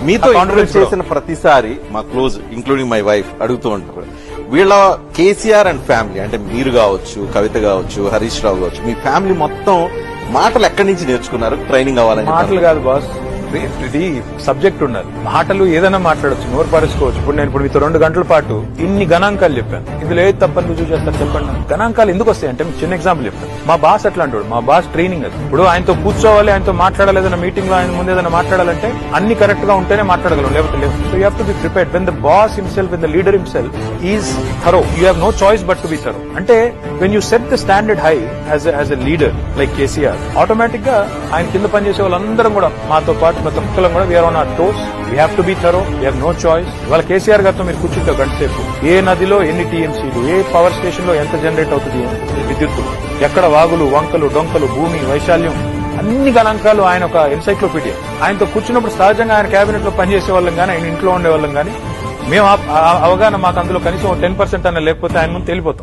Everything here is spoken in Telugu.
మీతో ఇంటర్వ్యూ చేసిన ప్రతిసారి మా క్లోజ్ ఇంక్లూడింగ్ మై వైఫ్ అడుగుతూ ఉంటారు, వీళ్ళ కేసీఆర్ అండ్ ఫ్యామిలీ అంటే మీరు కావచ్చు, కవిత కావచ్చు, హరీష్ రావు కావచ్చు, మీ ఫ్యామిలీ మొత్తం మాటలు ఎక్కడి నుంచి నేర్చుకున్నారు ట్రైనింగ్ అవ్వాలని? మాటలు కాదు బాస్, ఇది సబ్జెక్ట్ ఉండాలి. మాటలు ఏదైనా మాట్లాడచ్చు, నోరు పరుచుకోవచ్చు. ఇప్పుడు నేను మీతో 2 గంటల పాటు ఇన్ని గణాంకాలు చెప్పాను. ఇందులో ఏది తప్పని రుజువు చేస్తారు చెప్పండి. గణాంకాలు ఎందుకు వస్తాయి అంటే చిన్న ఎగ్జాంపుల్ చెప్తాను. మా బాస్ అట్లా అంటాడు, మా బాస్ ట్రైనింగ్ అది. ఇప్పుడు ఆయనతో కూర్చోవాలి, ఆయనతో మాట్లాడాలి, ఏదైనా మీటింగ్ లో ఆయన ముందు ఏదైనా మాట్లాడాలంటే అన్ని కరెక్ట్ గా ఉంటేనే మాట్లాడగలం, లేకపోతే లేదు. So you have to be prepared. When the boss himself, when the leader himself is thorough, you have no choice but to be thorough. అంటే when you set the standard high as a leader like KCR, ఆటోమేటిక్ గా ఆయన కింద పనిచేసే వాళ్ళందరం కూడా మాతో పాటు ప్రతి ఒక్కరం కూడా we are on our toes. We have to be thorough, we have no choice. ఇవాళ కేసీఆర్ గారితో మీరు కూర్చుంటే గంట సేపు ఏ నదిలో ఎన్ని టీఎంసీలు, ఏ పవర్ స్టేషన్ లో ఎంత జనరేట్ అవుతుంది విద్యుత్తు, ఎక్కడ వాగులు, వంకలు, డొంకలు, భూమి వైశాల్యం, అన్ని గణాంకాలు ఆయన ఒక ఎన్సైక్లోపీడియా. ఆయనతో కూర్చున్నప్పుడు సహజంగా ఆయన కేబినెట్ లో పనిచేసే వాళ్ళం కానీ, ఆయన ఇంట్లో ఉండే వాళ్ళం కానీ, మేము అవగాహన మాకు అందులో కనీసం 10% అన్న లేకపోతే ఆయన ముందు తెలిపోతాం.